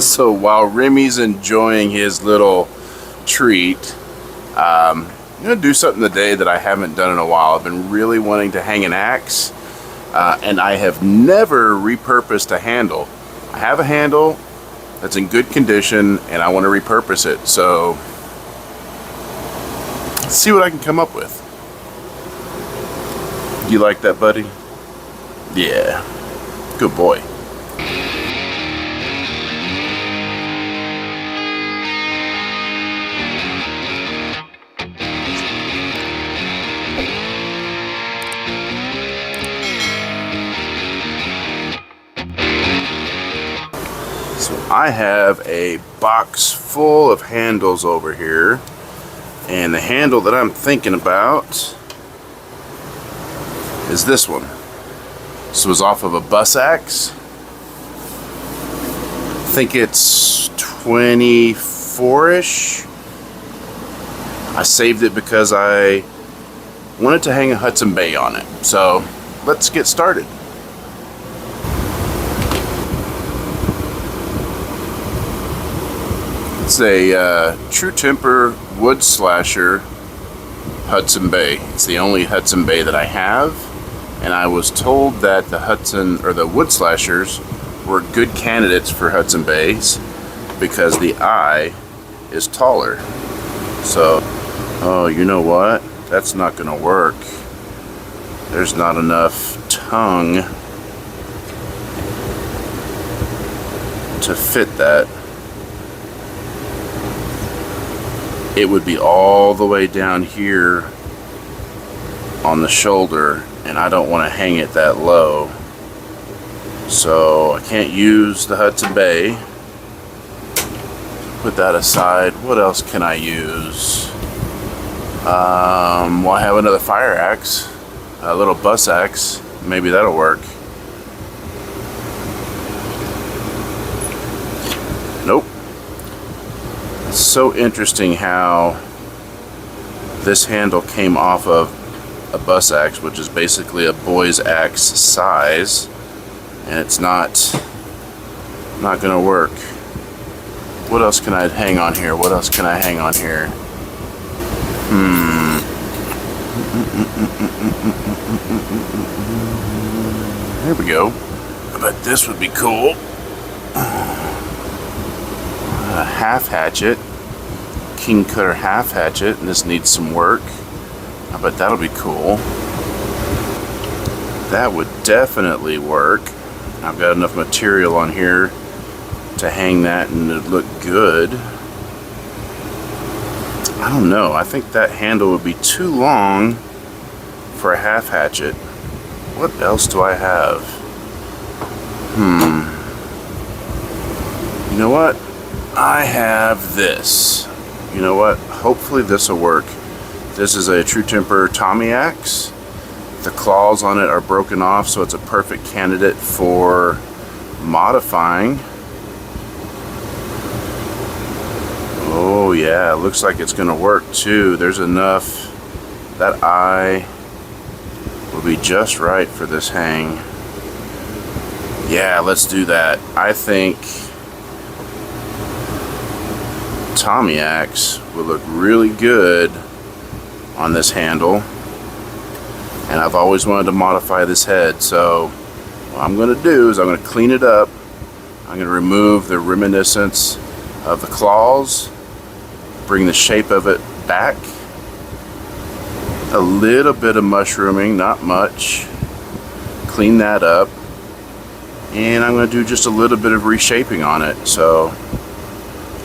So while Remy's enjoying his little treat, I'm gonna do something today that I haven't done in a while. I've been really wanting to hang an axe, and I have never repurposed a handle. I have a handle that's in good condition and I want to repurpose it, so let's see what I can come up with. You like that, buddy? Yeah, good boy. So I have a box full of handles over here, and the handle that I'm thinking about is this one. This was off of a bus axe. I think it's 24-ish. I saved it because I wanted to hang a Hudson Bay on it. So let's get started. It's a True Temper wood slasher Hudson Bay. It's the only Hudson Bay that I have, and I was told that the Hudson or the wood slashers were good candidates for Hudson Bays because the eye is taller. So, oh, you know what? That's not gonna work. There's not enough tongue to fit that. It would be all the way down here on the shoulder, and I don't want to hang it that low. So I can't use the Hudson Bay. Put that aside. What else can I use? Well, I have another fire axe, a little bus axe. Maybe that'll work. Nope. It's so interesting how this handle came off of a bus axe, which is basically a boy's axe size, and it's not gonna work. What else can I hang on here? What else can I hang on here? There we go. I bet this would be cool. A half hatchet, king cutter half hatchet, and this needs some work. I bet that'll be cool. That would definitely work. I've got enough material on here to hang that and it'd look good. I don't know, I think that handle would be too long for a half hatchet. What else do I have? You know what? I have this. You know what? Hopefully this will work. This is a True Temper Tommy axe. The claws on it are broken off, so it's a perfect candidate for modifying. Oh yeah, it looks like it's gonna work too. There's enough. That eye will be just right for this hang. Yeah, let's do that. I think Tommy axe would look really good on this handle, and I've always wanted to modify this head, so what I'm going to do is I'm going to clean it up. I'm going to remove the reminiscence of the claws, bring the shape of it back, a little bit of mushrooming, not much, clean that up, and I'm going to do just a little bit of reshaping on it. So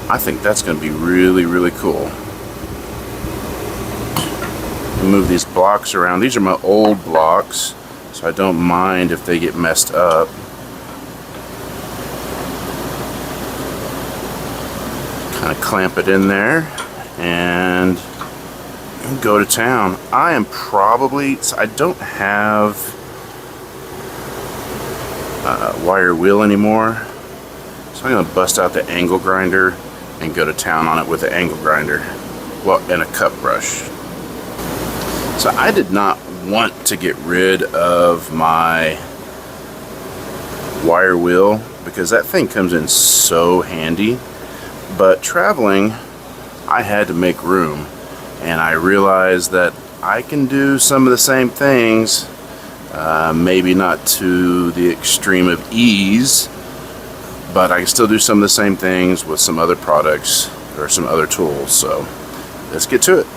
I think that's going to be really, really cool. Move these blocks around. These are my old blocks, so I don't mind if they get messed up. Kind of clamp it in there and go to town. I don't have a wire wheel anymore, so I'm going to bust out the angle grinder and go to town on it with the angle grinder. Well, and a cut brush. So I did not want to get rid of my wire wheel because that thing comes in so handy. But traveling, I had to make room, and I realized that I can do some of the same things, maybe not to the extreme of ease, but I can still do some of the same things with some other products or some other tools. So let's get to it.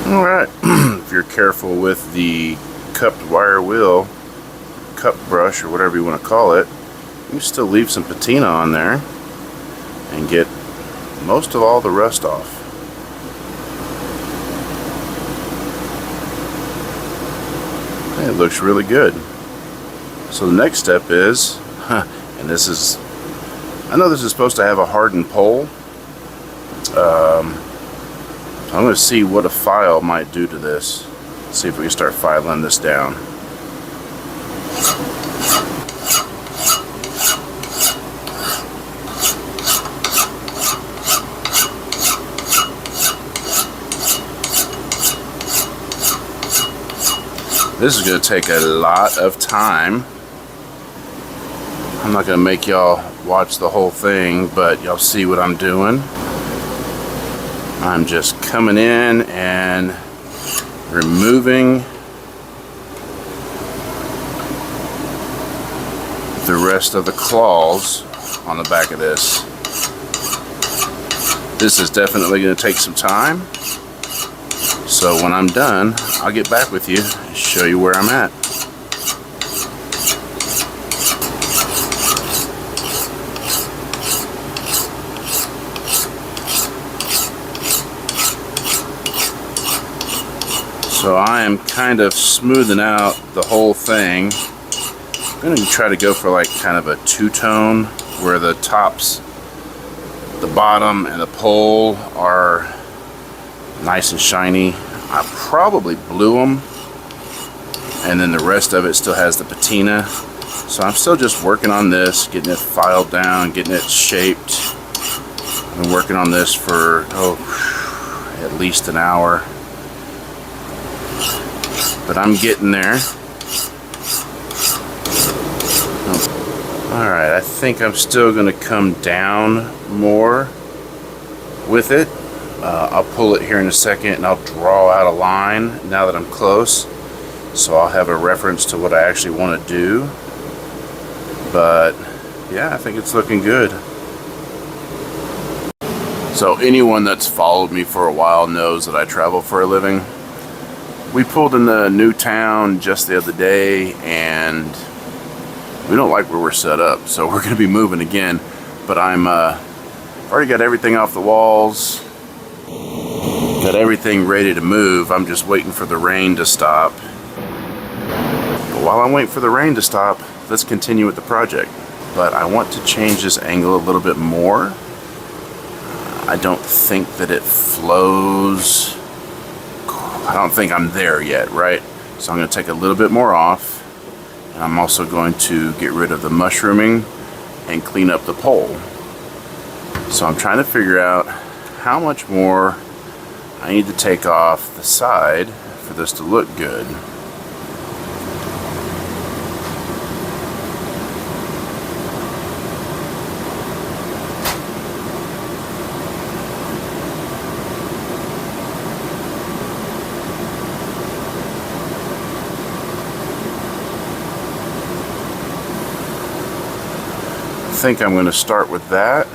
Alright, if you're careful with the cupped wire wheel, cup brush, or whatever you want to call it, you can still leave some patina on there and get most of all the rust off. And it looks really good. So the next step is, and this is, I know this is supposed to have a hardened pole. I'm going to see what a file might do to this. See if we can start filing this down. This is going to take a lot of time. I'm not going to make y'all watch the whole thing, but y'all see what I'm doing. I'm just coming in and removing the rest of the claws on the back of this. This is definitely going to take some time. So when I'm done, I'll get back with you and show you where I'm at. So I am kind of smoothing out the whole thing. I'm going to try to go for like kind of a two-tone where the tops, the bottom, and the pole are nice and shiny. I probably blew them, and then the rest of it still has the patina. So I'm still just working on this, getting it filed down, getting it shaped. I've been working on this for, at least an hour. But I'm getting there. Alright, I think I'm still going to come down more with it. I'll pull it here in a second and I'll draw out a line now that I'm close. So I'll have a reference to what I actually want to do. But yeah, I think it's looking good. So anyone that's followed me for a while knows that I travel for a living. We pulled in the new town just the other day, and we don't like where we're set up, so we're going to be moving again. But I'm already got everything off the walls, got everything ready to move. I'm just waiting for the rain to stop. But while I'm waiting for the rain to stop, let's continue with the project. But I want to change this angle a little bit more. I don't think that it flows. I don't think I'm there yet, right? So I'm going to take a little bit more off. And I'm also going to get rid of the mushrooming and clean up the pole. So I'm trying to figure out how much more I need to take off the side for this to look good. I think I'm going to start with that.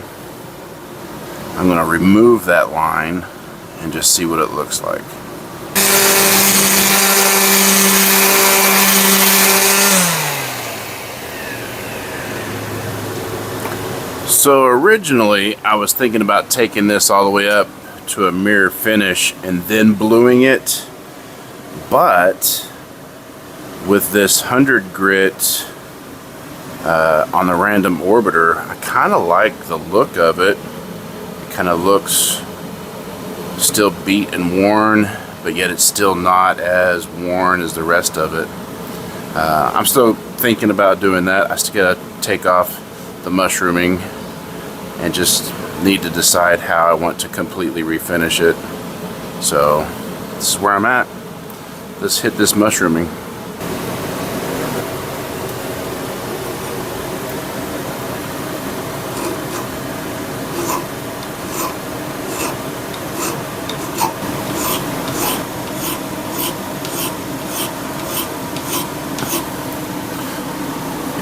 I'm going to remove that line and just see what it looks like. So originally I was thinking about taking this all the way up to a mirror finish and then bluing it, but with this 100 grit on the random orbiter, I kind of like the look of it. It kind of looks still beat and worn, but yet it's still not as worn as the rest of it. I'm still thinking about doing that. I still gotta take off the mushrooming and just need to decide how I want to completely refinish it. So this is where I'm at. Let's hit this mushrooming.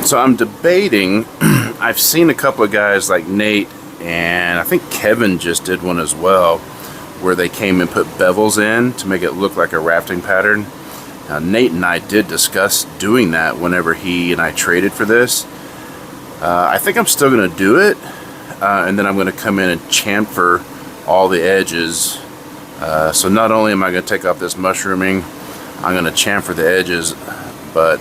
So I'm debating, I've seen a couple of guys like Nate, and I think Kevin just did one as well, where they came and put bevels in to make it look like a rafting pattern. Now Nate and I did discuss doing that whenever he and I traded for this. I think I'm still going to do it, and then I'm going to come in and chamfer all the edges. So not only am I going to take off this mushrooming, I'm going to chamfer the edges, but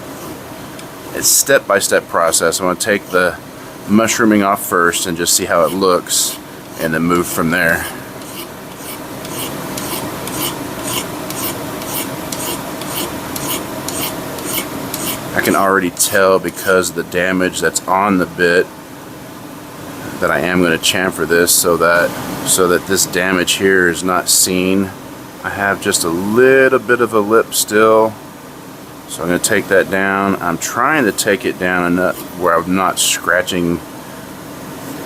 it's step-by-step process. I'm going to take the mushrooming off first and just see how it looks, and then move from there. I can already tell because of the damage that's on the bit that I am going to chamfer this so that this damage here is not seen. I have just a little bit of a lip still. So I'm going to take that down. I'm trying to take it down enough where I'm not scratching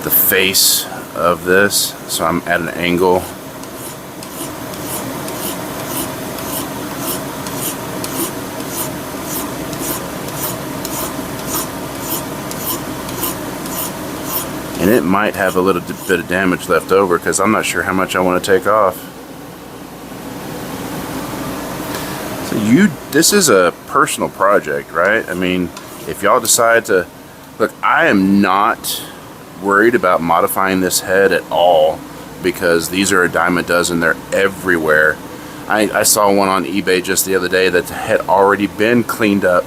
the face of this. So I'm at an angle. And it might have a little bit of damage left over because I'm not sure how much I want to take off. This is a personal project, right? I mean, if y'all decide to, look, I am not worried about modifying this head at all because these are a dime a dozen. They're everywhere. I saw one on eBay just the other day that had already been cleaned up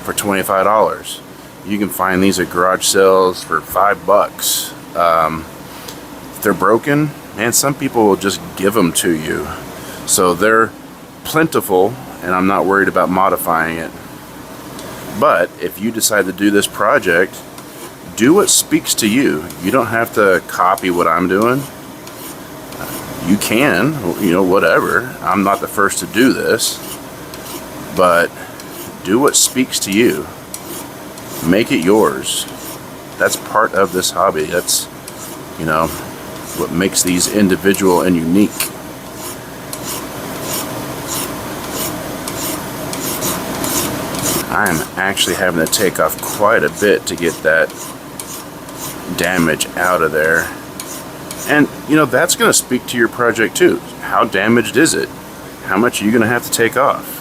for $25. You can find these at garage sales for $5. If they're broken, man, some people will just give them to you. So they're plentiful, and I'm not worried about modifying it. But if you decide to do this project, do what speaks to you. You don't have to copy what I'm doing. You can, you know, whatever. I'm not the first to do this, but do what speaks to you. Make it yours. That's part of this hobby. That's, you know, what makes these individual and unique. I am actually having to take off quite a bit to get that damage out of there. And, you know, that's going to speak to your project too. How damaged is it? How much are you going to have to take off?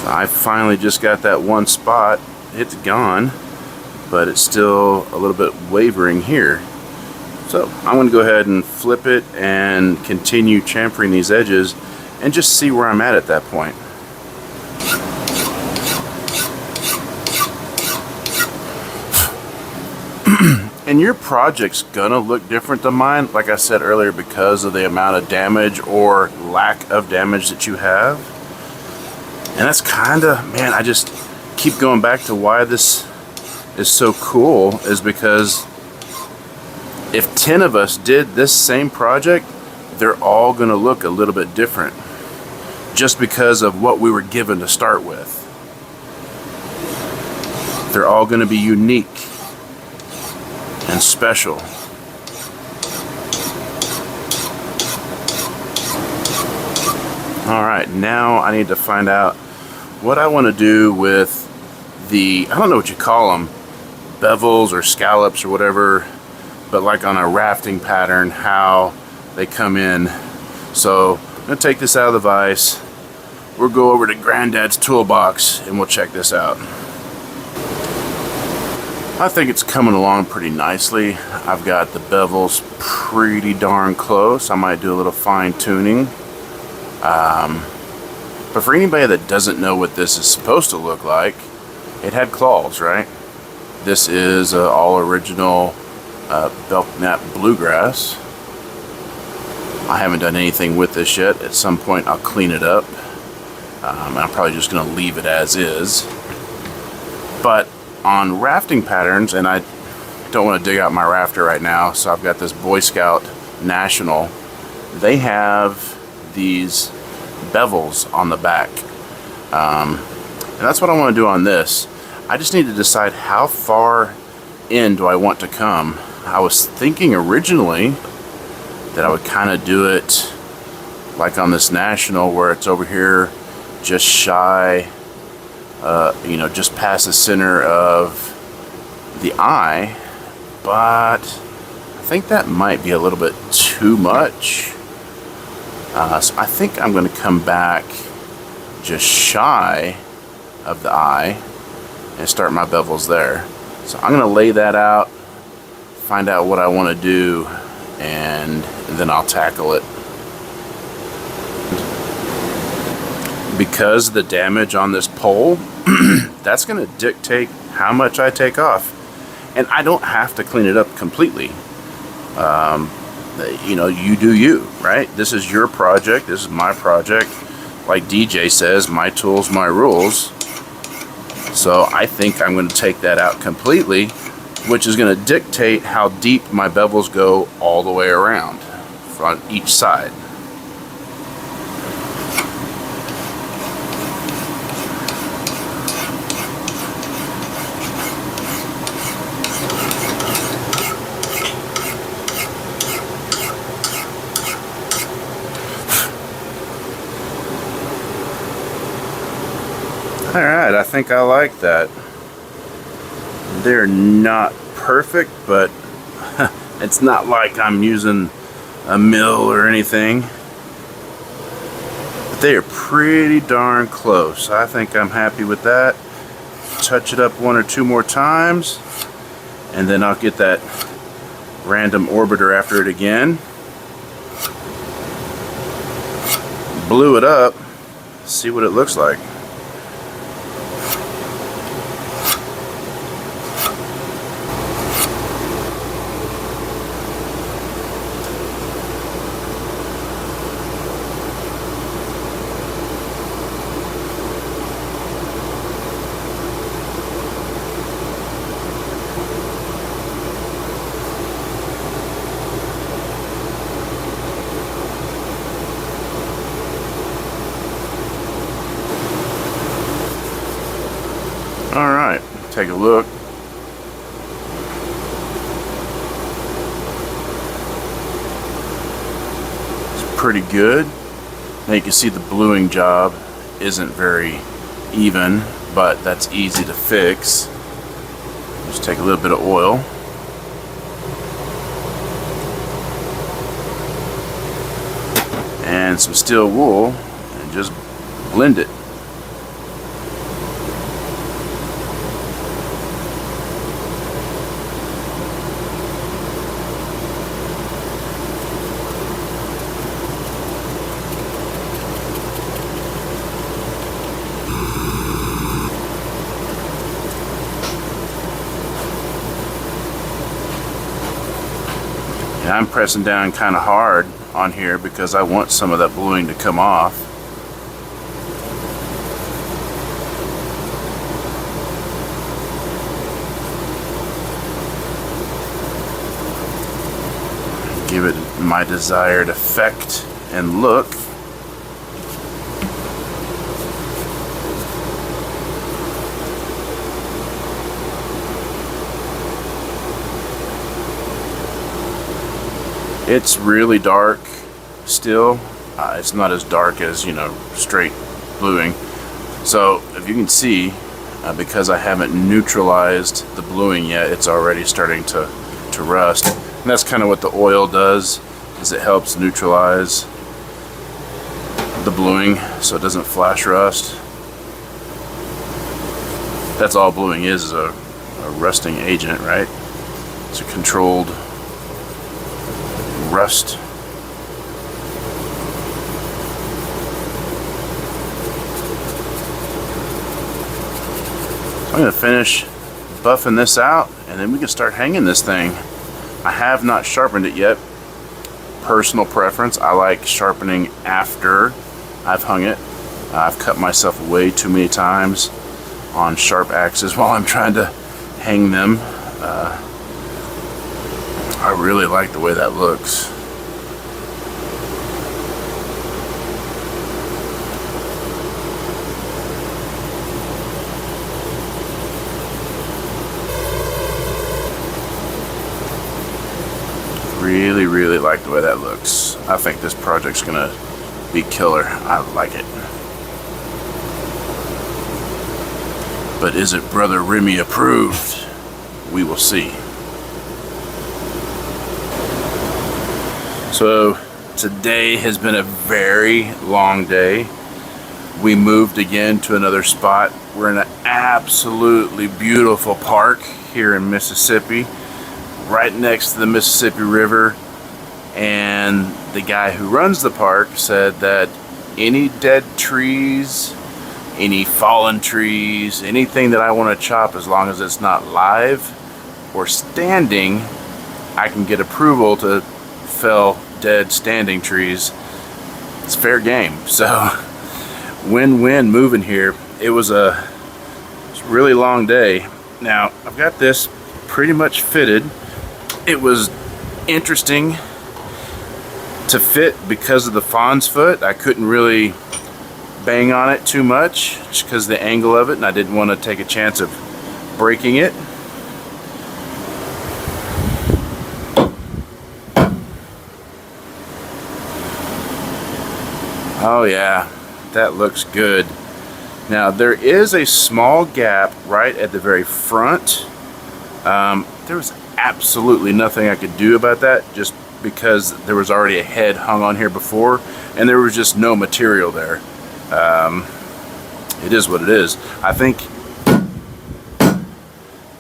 I finally just got that one spot. It's gone, but it's still a little bit wavering here. So I'm going to go ahead and flip it and continue chamfering these edges and just see where I'm at that point. And your project's gonna look different than mine, like I said earlier, because of the amount of damage or lack of damage that you have. And that's kind of, man, I just keep going back to why this is so cool, is because if 10 of us did this same project, they're all going to look a little bit different just because of what we were given to start with. They're all going to be unique and special. Alright, now I need to find out what I want to do with the, I don't know what you call them, bevels or scallops or whatever, but like on a rafting pattern, how they come in. So I'm going to take this out of the vise. We'll go over to Granddad's toolbox and we'll check this out. I think it's coming along pretty nicely. I've got the bevels pretty darn close. I might do a little fine tuning. But for anybody that doesn't know what this is supposed to look like, it had claws, right? This is all original Belknap bluegrass. I haven't done anything with this yet. At some point I'll clean it up. I'm probably just going to leave it as is. But on rafting patterns, and I don't want to dig out my rafter right now, so I've got this Boy Scout National. They have these bevels on the back. And that's what I want to do on this. I just need to decide how far in do I want to come. I was thinking originally that I would kind of do it like on this National, where it's over here just shy, you know, just past the center of the eye, but I think that might be a little bit too much. So I think I'm going to come back just shy of the eye and start my bevels there. So I'm going to lay that out, find out what I want to do, and then I'll tackle it. Because the damage on this pole, that's going to dictate how much I take off. And I don't have to clean it up completely. You know, you do you, right? This is your project. This is my project. Like DJ says, my tools, my rules. So I think I'm going to take that out completely, which is going to dictate how deep my bevels go all the way around on each side. Alright, I think I like that. They're not perfect, but it's not like I'm using a mill or anything. But they are pretty darn close. I think I'm happy with that. Touch it up one or two more times, and then I'll get that random orbiter after it again. Blew it up. See what it looks like. Alright, take a look. It's pretty good. Now you can see the bluing job isn't very even, but that's easy to fix. Just take a little bit of oil. And some steel wool and just blend it. And I'm pressing down kind of hard on here because I want some of that bluing to come off. Give it my desired effect and look. It's really dark still. It's not as dark as, you know, straight bluing. So if you can see, because I haven't neutralized the bluing yet, it's already starting to rust. And that's kind of what the oil does, is it helps neutralize the bluing so it doesn't flash rust. That's all bluing is a rusting agent, right? It's a controlled rust. I'm gonna finish buffing this out and then we can start hanging this thing. I have not sharpened it yet. Personal preference, I like sharpening after I've hung it. I've cut myself way too many times on sharp axes while I'm trying to hang them. I really like the way that looks. Really like the way that looks. I think this project's gonna be killer. I like it. But is it Brother Remy approved? We will see. So today has been a very long day. We moved again to another spot. We're in an absolutely beautiful park here in Mississippi, right next to the Mississippi River. And the guy who runs the park said that any dead trees, any fallen trees, anything that I want to chop, as long as it's not live or standing, I can get approval to fell dead standing trees. It's fair game. So win-win moving here. It was a really long day. Now I've got this pretty much fitted. It was interesting to fit because of the fawn's foot. I couldn't really bang on it too much just because of the angle of it, and I didn't want to take a chance of breaking it. Oh yeah, that looks good. Now there is a small gap right at the very front. There was absolutely nothing I could do about that, just because there was already a head hung on here before and there was just no material there. It is what it is. I think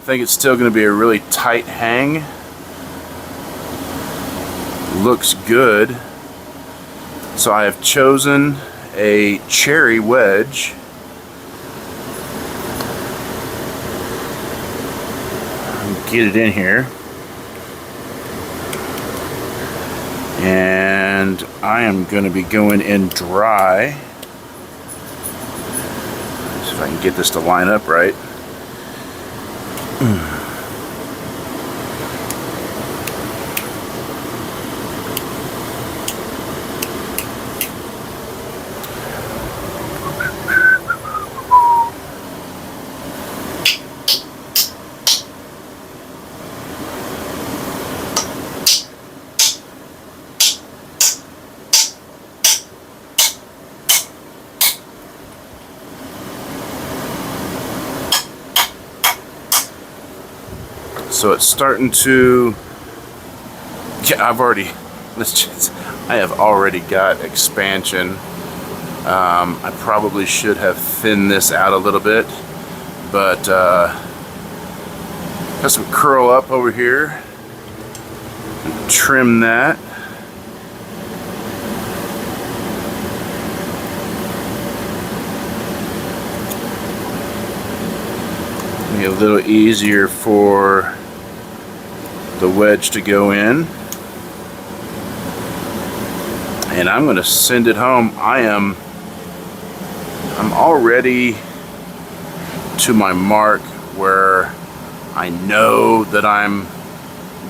it's still going to be a really tight hang. Looks good. So I have chosen a cherry wedge. Get it in here. And I am going to be going in dry. See if I can get this to line up right. So it's starting to, yeah, I have already got expansion. I probably should have thinned this out a little bit, but got some curl up over here. Trim that. Make it a little easier for the wedge to go in, and I'm going to send it home. I'm already to my mark where I know that I'm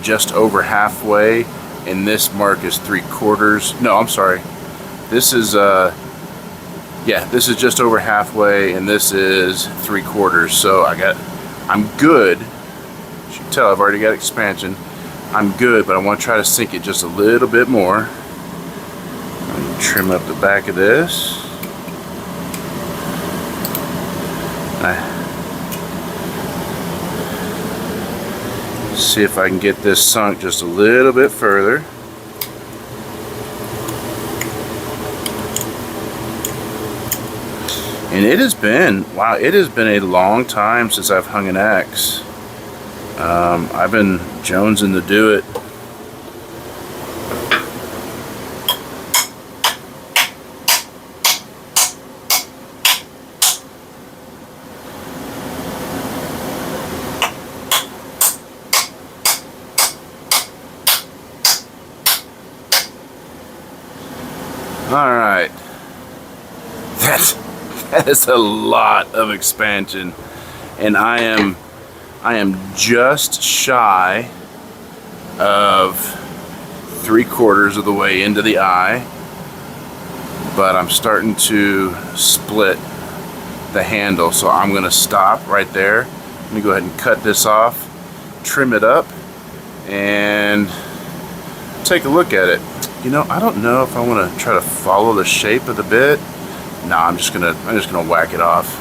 just over halfway, and this mark is 3/4. No, I'm sorry. This is yeah, this is just over halfway, and this is 3/4. So I'm good. You can tell I've already got expansion. I'm good, but I want to try to sink it just a little bit more. Trim up the back of this. See if I can get this sunk just a little bit further. And it has been, wow, it has been a long time since I've hung an axe. I've been jonesing to do it. All right. That is a lot of expansion, and I am just shy of 3/4 of the way into the eye, but I'm starting to split the handle, so I'm going to stop right there. Let me go ahead and cut this off, trim it up, and take a look at it. You know, I don't know if I want to try to follow the shape of the bit. No, I'm just gonna whack it off.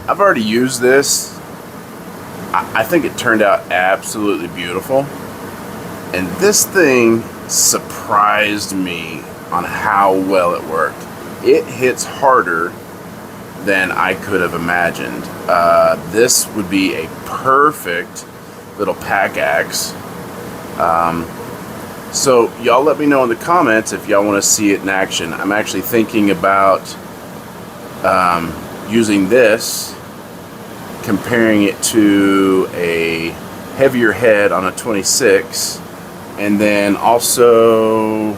I've already used this. I think it turned out absolutely beautiful. And this thing surprised me on how well it worked. It hits harder than I could have imagined. This would be a perfect little pack axe. So y'all let me know in the comments if y'all want to see it in action. I'm actually thinking about using this, comparing it to a heavier head on a 26, and then also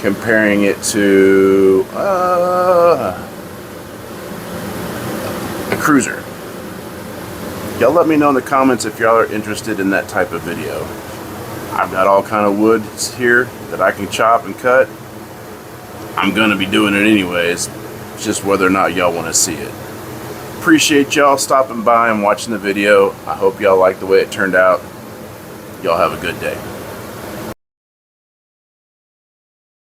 comparing it to a cruiser. Y'all let me know in the comments if y'all are interested in that type of video. I've got all kind of woods here that I can chop and cut. I'm gonna be doing it anyways. It's just whether or not y'all want to see it. Appreciate y'all stopping by and watching the video. I hope y'all like the way it turned out. Y'all have a good day.